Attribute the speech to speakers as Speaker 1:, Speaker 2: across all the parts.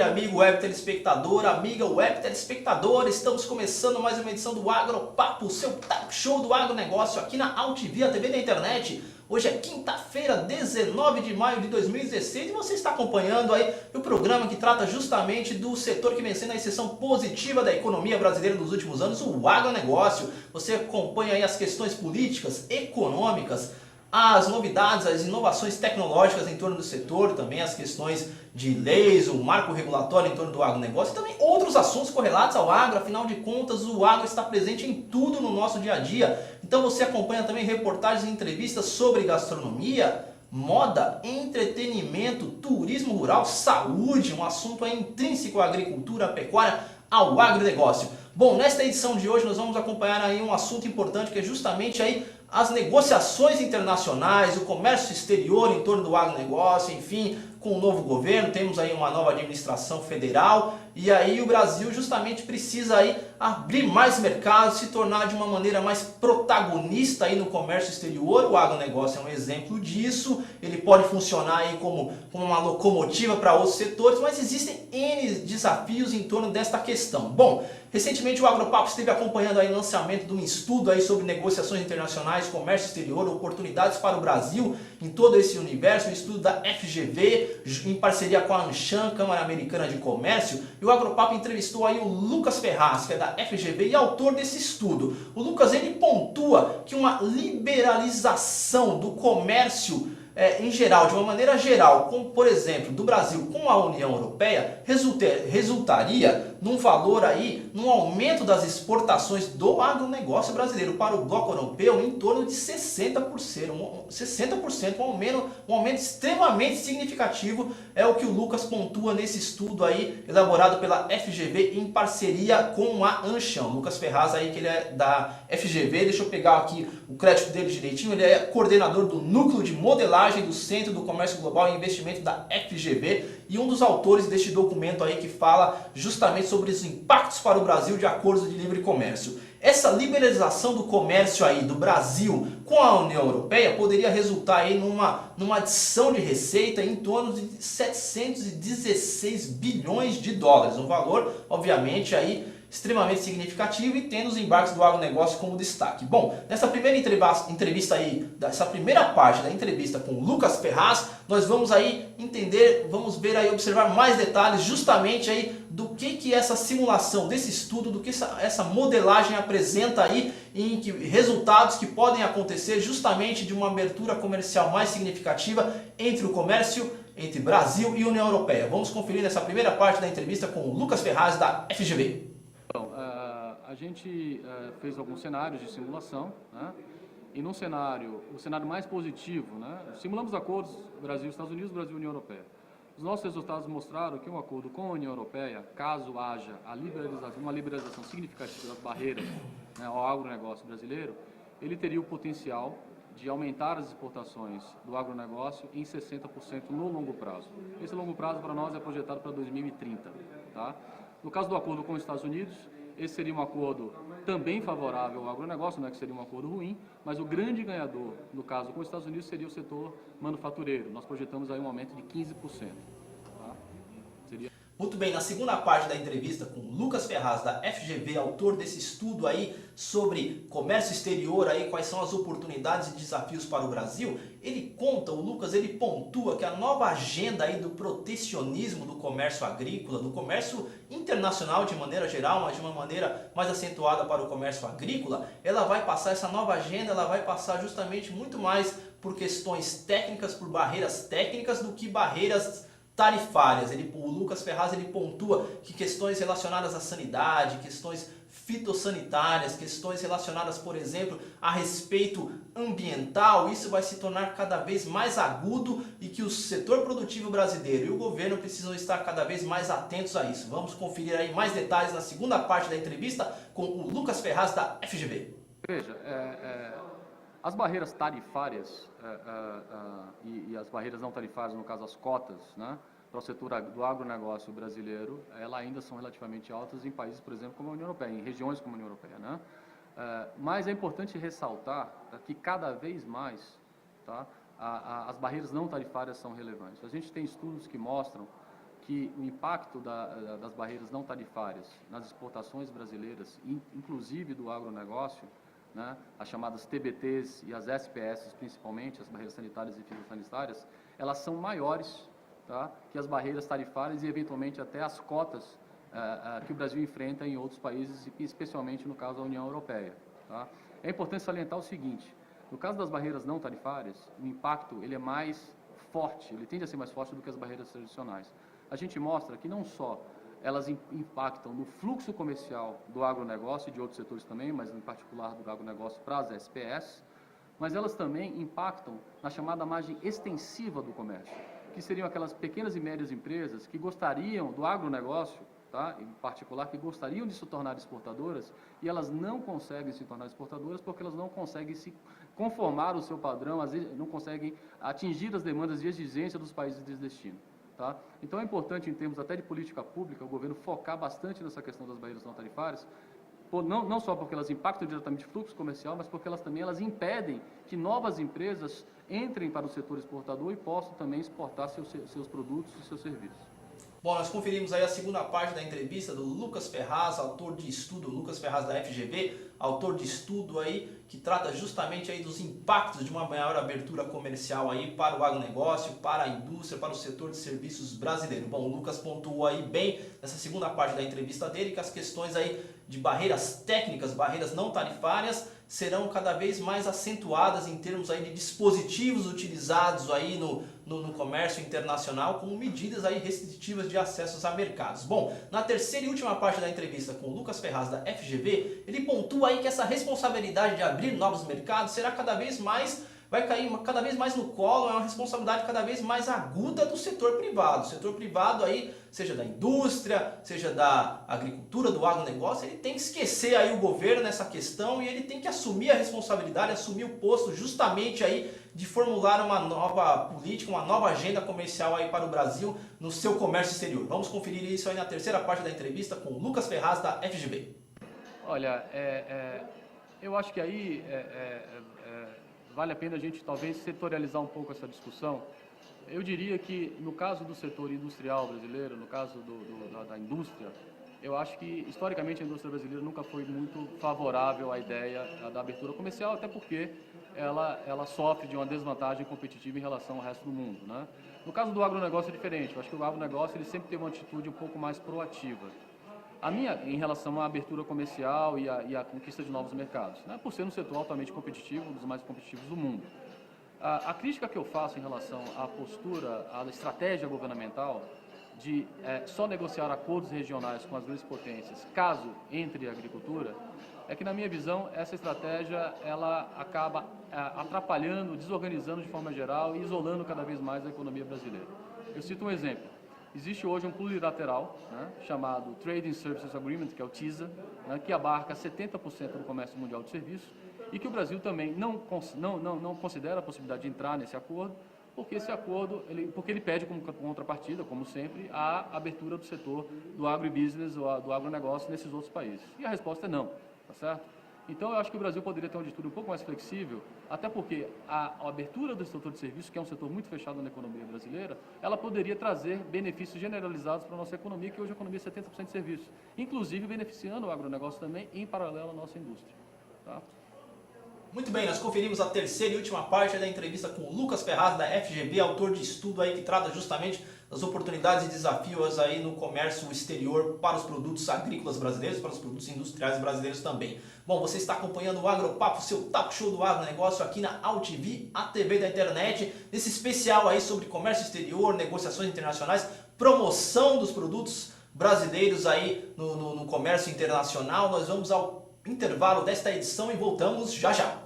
Speaker 1: dia, amigo web telespectador, amiga web telespectadora. Estamos começando mais uma edição do Agropapo, o seu talk show do agronegócio aqui na Altivia TV da internet. Hoje é quinta-feira, 19 de maio de 2016 e você está acompanhando aí o programa que trata justamente do setor que vem sendo a exceção positiva da economia brasileira nos últimos anos, o agronegócio. Você acompanha aí as questões políticas, econômicas, as novidades, as inovações tecnológicas em torno do setor, também as questões de leis, o marco regulatório em torno do agronegócio e também outros assuntos correlatos ao agro. Afinal de contas, o agro está presente em tudo no nosso dia a dia. Então você acompanha também reportagens e entrevistas sobre gastronomia, moda, entretenimento, turismo rural, saúde, um assunto aí intrínseco à agricultura, à pecuária, ao agronegócio. Bom, nesta edição de hoje nós vamos acompanhar aí um assunto importante que é justamente aí as negociações internacionais, o comércio exterior em torno do agronegócio, enfim, com o novo governo, temos aí uma nova administração federal e aí o Brasil justamente precisa aí abrir mais mercados, se tornar de uma maneira mais protagonista aí no comércio exterior. O agronegócio é um exemplo disso, ele pode funcionar aí como uma locomotiva para outros setores, mas existem N desafios em torno desta questão. Bom, recentemente o Agropapo esteve acompanhando aí o lançamento de um estudo aí sobre negociações internacionais, comércio exterior, oportunidades para o Brasil em todo esse universo, um estudo da FGV, em parceria com a Anshan, Câmara Americana de Comércio, e o Agropapo entrevistou aí o Lucas Ferraz, que é da FGV e autor desse estudo. O Lucas, ele pontua que uma liberalização do comércio em geral, de uma maneira geral, como por exemplo do Brasil com a União Europeia, resultaria num valor aí, num aumento das exportações do agronegócio brasileiro para o bloco europeu em torno de 60%, um aumento extremamente significativo, é o que o Lucas pontua nesse estudo aí, elaborado pela FGV em parceria com a Anshan. O Lucas Ferraz aí, que ele é da FGV, deixa eu pegar aqui o crédito dele direitinho, ele é coordenador do Núcleo de Modelagem do Centro do Comércio Global e Investimento da FGV e um dos autores deste documento aí que fala justamente sobre os impactos para o Brasil de acordos de livre comércio. Essa liberalização do comércio aí do Brasil com a União Europeia poderia resultar aí numa adição de receita em torno de 716 bilhões de dólares, um valor obviamente aí extremamente significativo e tendo os embarques do agronegócio como destaque. Bom, nessa primeira entrevista aí, dessa primeira parte da entrevista com o Lucas Ferraz, nós vamos aí entender, vamos ver aí, observar mais detalhes justamente aí do que essa simulação desse estudo, do que essa modelagem apresenta aí, em que resultados que podem acontecer justamente de uma abertura comercial mais significativa entre o comércio entre Brasil e União Europeia. Vamos conferir nessa primeira parte da entrevista com o Lucas Ferraz da FGV.
Speaker 2: Então, a gente fez alguns cenários de simulação, né? E num cenário, o cenário mais positivo, né? Simulamos acordos Brasil-Estados Unidos, Brasil-União Europeia. Os nossos resultados mostraram que um acordo com a União Europeia, caso haja uma liberalização significativa das barreiras, né, ao agronegócio brasileiro, ele teria o potencial de aumentar as exportações do agronegócio em 60% no longo prazo. Esse longo prazo para nós é projetado para 2030, tá? No caso do acordo com os Estados Unidos, esse seria um acordo também favorável ao agronegócio, não é que seria um acordo ruim, mas o grande ganhador, no caso com os Estados Unidos, seria o setor manufatureiro. Nós projetamos aí um aumento de 15%. Tá?
Speaker 1: Muito bem, na segunda parte da entrevista com o Lucas Ferraz da FGV, autor desse estudo aí sobre comércio exterior, aí, quais são as oportunidades e desafios para o Brasil, ele conta, o Lucas, ele pontua que a nova agenda aí do protecionismo do comércio agrícola, do comércio internacional de maneira geral, mas de uma maneira mais acentuada para o comércio agrícola, ela vai passar, essa nova agenda, ela vai passar justamente muito mais por questões técnicas, por barreiras técnicas do que barreiras tarifárias. O Lucas Ferraz ele pontua que questões relacionadas à sanidade, questões fitossanitárias, questões relacionadas, por exemplo, a respeito ambiental, isso vai se tornar cada vez mais agudo e que o setor produtivo brasileiro e o governo precisam estar cada vez mais atentos a isso. Vamos conferir aí mais detalhes na segunda parte da entrevista com o Lucas Ferraz da FGV.
Speaker 2: Veja, as barreiras tarifárias e as barreiras não tarifárias, no caso as cotas, né, para o setor do agronegócio brasileiro, elas ainda são relativamente altas em países, por exemplo, como a União Europeia, em regiões como a União Europeia, né? Mas é importante ressaltar que cada vez mais, tá, as barreiras não tarifárias são relevantes. A gente tem estudos que mostram que o impacto das barreiras não tarifárias nas exportações brasileiras, inclusive do agronegócio, né, as chamadas TBTs e as SPS, principalmente, as barreiras sanitárias e fitossanitárias, elas são maiores, tá, que as barreiras tarifárias e, eventualmente, até as cotas que o Brasil enfrenta em outros países, especialmente no caso da União Europeia. Tá? É importante salientar o seguinte: no caso das barreiras não tarifárias, o impacto ele é mais forte, ele tende a ser mais forte do que as barreiras tradicionais. A gente mostra que não só elas impactam no fluxo comercial do agronegócio e de outros setores também, mas em particular do agronegócio para as SPS, mas elas também impactam na chamada margem extensiva do comércio, que seriam aquelas pequenas e médias empresas que gostariam do agronegócio, tá, em particular, que gostariam de se tornar exportadoras, e elas não conseguem se tornar exportadoras porque elas não conseguem se conformar o seu padrão, às vezes não conseguem atingir as demandas de exigência dos países de destino. Tá? Então é importante, em termos até de política pública, o governo focar bastante nessa questão das barreiras não tarifárias, não só porque elas impactam diretamente o fluxo comercial, mas porque elas também impedem que novas empresas entrem para o setor exportador e possam também exportar seus produtos e seus serviços.
Speaker 1: Bom, nós conferimos aí a segunda parte da entrevista do Lucas Ferraz, autor de estudo, Lucas Ferraz da FGV, autor de estudo aí que trata justamente aí dos impactos de uma maior abertura comercial aí para o agronegócio, para a indústria, para o setor de serviços brasileiro. Bom, o Lucas pontuou aí bem nessa segunda parte da entrevista dele que as questões aí de barreiras técnicas, barreiras não tarifárias, serão cada vez mais acentuadas em termos aí de dispositivos utilizados aí no comércio internacional como medidas aí restritivas de acessos a mercados. Bom, na terceira e última parte da entrevista com o Lucas Ferraz da FGV, ele pontua aí que essa responsabilidade de abrir novos mercados será vai cair cada vez mais no colo, é uma responsabilidade cada vez mais aguda do setor privado. O setor privado aí, seja da indústria, seja da agricultura, do agronegócio, ele tem que esquecer aí o governo nessa questão e ele tem que assumir a responsabilidade, assumir o posto justamente aí de formular uma nova política, uma nova agenda comercial aí para o Brasil no seu comércio exterior. Vamos conferir isso aí na terceira parte da entrevista com o Lucas Ferraz da FGV.
Speaker 2: Olha, eu acho que aí vale a pena a gente talvez setorializar um pouco essa discussão. Eu diria que no caso do setor industrial brasileiro, no caso da indústria, eu acho que historicamente a indústria brasileira nunca foi muito favorável à ideia da abertura comercial, até porque ela sofre de uma desvantagem competitiva em relação ao resto do mundo, né? No caso do agronegócio é diferente. Eu acho que o agronegócio ele sempre teve uma atitude um pouco mais proativa. A minha, em relação à abertura comercial e à conquista de novos mercados, né? Por ser um setor altamente competitivo, um dos mais competitivos do mundo. A crítica que eu faço em relação à postura, à estratégia governamental de só negociar acordos regionais com as grandes potências, caso entre a agricultura, é que, na minha visão, essa estratégia ela acaba atrapalhando, desorganizando de forma geral e isolando cada vez mais a economia brasileira. Eu cito um exemplo. Existe hoje um plurilateral, né, chamado Trading Services Agreement, que é o TISA, né, que abarca 70% do comércio mundial de serviços e que o Brasil também não considera a possibilidade de entrar nesse acordo, porque esse acordo porque ele pede como contrapartida, como sempre, a abertura do setor do agribusiness ou do agronegócio nesses outros países. E a resposta é não, tá certo? Então, eu acho que o Brasil poderia ter uma atitude um pouco mais flexível, até porque a abertura do setor de serviços, que é um setor muito fechado na economia brasileira, ela poderia trazer benefícios generalizados para a nossa economia, que hoje a economia é 70% de serviços, inclusive beneficiando o agronegócio também, em paralelo à nossa indústria. Tá?
Speaker 1: Muito bem, nós conferimos a terceira e última parte da entrevista com o Lucas Ferraz da FGV, autor de estudo aí que trata justamente das oportunidades e desafios aí no comércio exterior para os produtos agrícolas brasileiros, para os produtos industriais brasileiros também. Bom, você está acompanhando o Agropapo, seu talk show do agronegócio aqui na AltV, a TV da internet, nesse especial aí sobre comércio exterior, negociações internacionais, promoção dos produtos brasileiros aí no comércio internacional. Nós vamos ao intervalo desta edição e voltamos já já.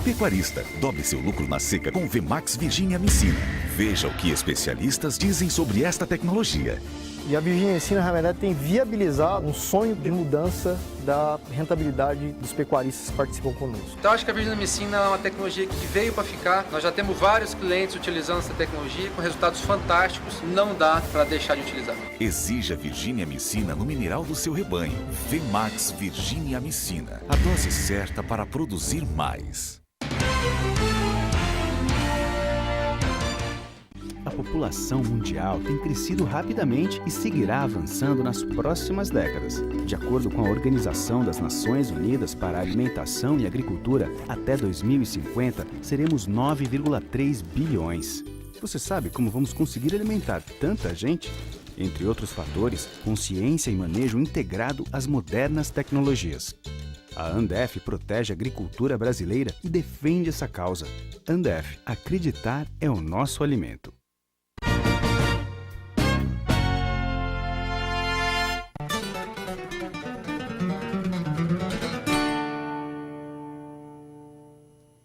Speaker 3: Pecuarista, dobre seu lucro na seca com o VMAX Virginia Amicina. Veja o que especialistas dizem sobre esta tecnologia.
Speaker 4: E a Virginia Amicina, na verdade, tem viabilizado um sonho de mudança da rentabilidade dos pecuaristas que participam conosco.
Speaker 5: Então, acho que a Virginia Amicina é uma tecnologia que veio para ficar. Nós já temos vários clientes utilizando essa tecnologia com resultados fantásticos. Não dá para deixar de utilizar.
Speaker 3: Exija Virginia Amicina no mineral do seu rebanho. VMAX Virginia Amicina. A dose certa para produzir mais.
Speaker 6: A população mundial tem crescido rapidamente e seguirá avançando nas próximas décadas. De acordo com a Organização das Nações Unidas para a Alimentação e Agricultura, até 2050 seremos 9,3 bilhões. Você sabe como vamos conseguir alimentar tanta gente? Entre outros fatores, consciência e manejo integrado às modernas tecnologias. A Andef protege a agricultura brasileira e defende essa causa. Andef, acreditar é o nosso alimento.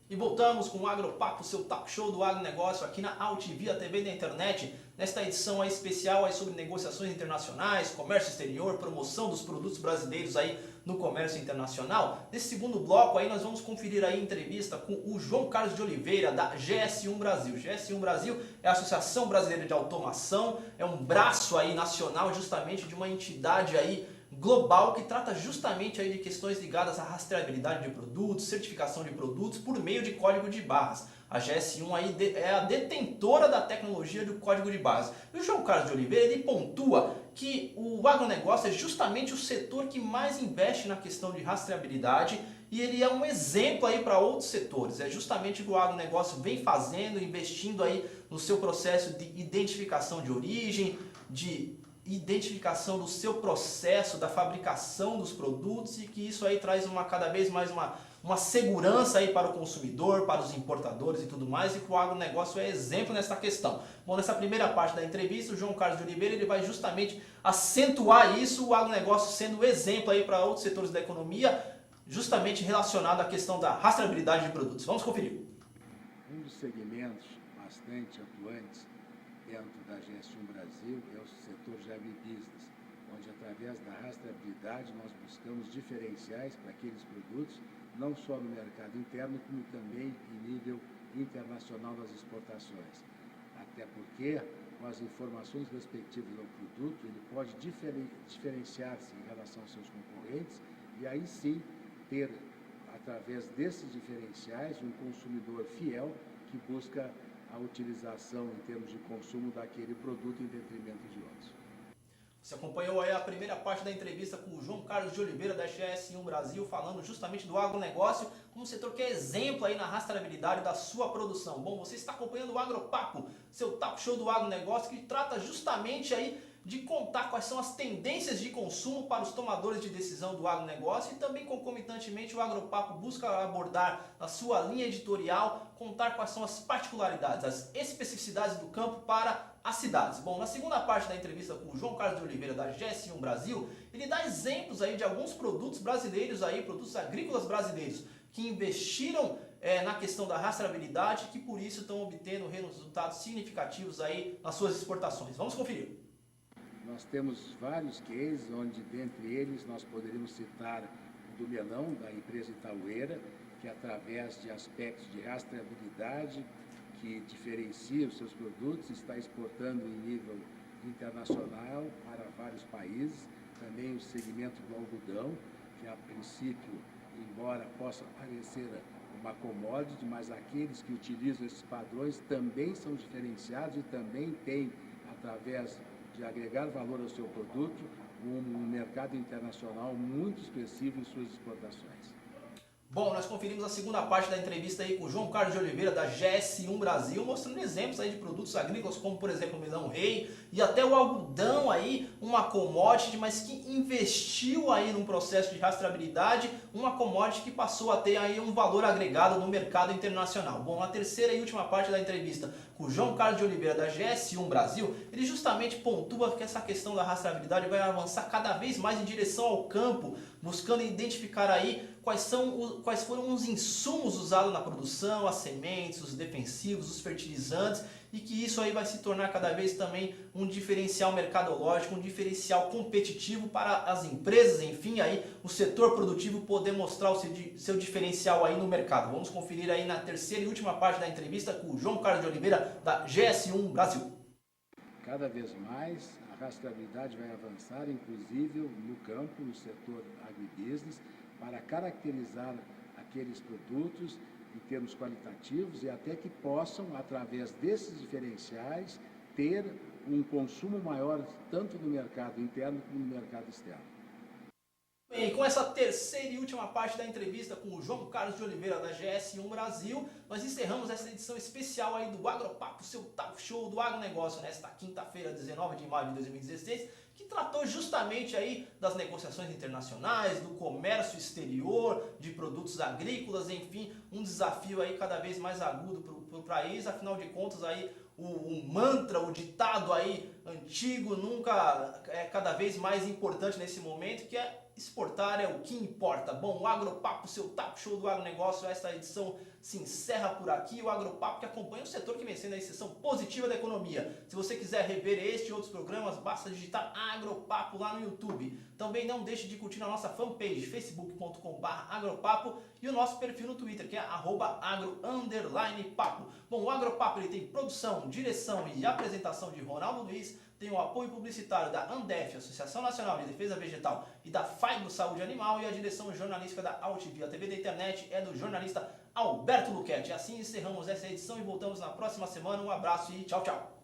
Speaker 1: E voltamos com o Agropapo, seu talk show do agronegócio aqui na Altivia TV da internet, nesta edição aí especial aí sobre negociações internacionais, comércio exterior, promoção dos produtos brasileiros aí no comércio internacional. Nesse segundo bloco aí nós vamos conferir aí entrevista com o João Carlos de Oliveira da GS1 Brasil. GS1 Brasil é a Associação Brasileira de Automação, é um braço aí nacional justamente de uma entidade aí global que trata justamente aí de questões ligadas à rastreabilidade de produtos, certificação de produtos por meio de código de barras. A GS1 aí é a detentora da tecnologia do código de barras. E o João Carlos de Oliveira ele pontua que o agronegócio é justamente o setor que mais investe na questão de rastreabilidade e ele é um exemplo aí para outros setores. É justamente o que o agronegócio vem fazendo, investindo aí no seu processo de identificação de origem, de identificação do seu processo, da fabricação dos produtos e que isso aí traz cada vez mais uma segurança aí para o consumidor, para os importadores e tudo mais, e que o agronegócio é exemplo nessa questão. Bom, nessa primeira parte da entrevista, o João Carlos de Oliveira ele vai justamente acentuar isso, o agronegócio sendo exemplo aí para outros setores da economia, justamente relacionado à questão da rastreabilidade de produtos. Vamos conferir.
Speaker 7: Um dos segmentos bastante atuantes dentro da GS1 Brasil é o setor de agribusiness, onde através da rastreabilidade nós buscamos diferenciais para aqueles produtos, não só no mercado interno, como também em nível internacional das exportações. Até porque, com as informações respectivas ao produto, ele pode diferenciar-se em relação aos seus concorrentes e aí sim ter, através desses diferenciais, um consumidor fiel que busca a utilização em termos de consumo daquele produto em detrimento de outros.
Speaker 1: Você acompanhou aí a primeira parte da entrevista com o João Carlos de Oliveira da GS1 Brasil, falando justamente do agronegócio como um setor que é exemplo aí na rastreabilidade da sua produção. Bom, você está acompanhando o Agropapo, seu talk show do agronegócio, que trata justamente aí de contar quais são as tendências de consumo para os tomadores de decisão do agronegócio e também concomitantemente o Agropapo busca abordar na sua linha editorial, contar quais são as particularidades, as especificidades do campo para as cidades. Bom, na segunda parte da entrevista com o João Carlos de Oliveira da GS1 Brasil, ele dá exemplos aí de alguns produtos brasileiros aí, produtos agrícolas brasileiros que investiram na questão da rastreabilidade e que por isso estão obtendo resultados significativos aí nas suas exportações. Vamos conferir.
Speaker 7: Nós temos vários cases, onde dentre eles nós poderíamos citar o do melão, da empresa Itaueira, que através de aspectos de rastreabilidade, que diferencia os seus produtos, está exportando em nível internacional para vários países. Também o segmento do algodão, que a princípio, embora possa parecer uma commodity, mas aqueles que utilizam esses padrões também são diferenciados e também têm, através de agregar valor ao seu produto, um mercado internacional muito expressivo em suas exportações.
Speaker 1: Bom, nós conferimos a segunda parte da entrevista aí com o João Carlos de Oliveira da GS1 Brasil, mostrando exemplos aí de produtos agrícolas como, por exemplo, o melão rei e até o algodão aí, uma commodity, mas que investiu aí num processo de rastreabilidade, uma commodity que passou a ter aí um valor agregado no mercado internacional. Bom, na terceira e última parte da entrevista com o João Carlos de Oliveira da GS1 Brasil, ele justamente pontua que essa questão da rastreabilidade vai avançar cada vez mais em direção ao campo, buscando identificar aí quais foram os insumos usados na produção, as sementes, os defensivos, os fertilizantes e que isso aí vai se tornar cada vez também um diferencial mercadológico, um diferencial competitivo para as empresas, enfim, aí o setor produtivo poder mostrar o seu diferencial aí no mercado. Vamos conferir aí na terceira e última parte da entrevista com o João Carlos de Oliveira, da GS1 Brasil.
Speaker 7: Cada vez mais a rastreabilidade vai avançar, inclusive no campo, no setor agribusiness, para caracterizar aqueles produtos em termos qualitativos e até que possam, através desses diferenciais, ter um consumo maior tanto no mercado interno como no mercado externo.
Speaker 1: Bem, com essa terceira e última parte da entrevista com o João Carlos de Oliveira, da GS1 Brasil, nós encerramos essa edição especial aí do Agropapo, seu talk show do agronegócio, nesta quinta-feira, 19 de maio de 2016, que tratou justamente aí das negociações internacionais, do comércio exterior, de produtos agrícolas, enfim, um desafio aí cada vez mais agudo para o país. Afinal de contas aí o mantra, o ditado aí antigo nunca é cada vez mais importante nesse momento, que é exportar é o que importa. Bom, o Agropapo, seu talk show do agronegócio, esta edição se encerra por aqui. O Agropapo que acompanha o setor que vem sendo a exceção positiva da economia. Se você quiser rever este e outros programas, basta digitar Agropapo lá no YouTube. Também não deixe de curtir a nossa fanpage, facebook.com/agropapo, e o nosso perfil no Twitter, que é @agro_papo. Bom, o Agropapo ele tem produção, direção e apresentação de Ronaldo Luiz, tem o apoio publicitário da Andef, Associação Nacional de Defesa Vegetal, e da FAIGO Saúde Animal, e a direção jornalística da Altivia TV da Internet é do jornalista Alberto Luquete. Assim encerramos essa edição e voltamos na próxima semana. Um abraço e tchau, tchau!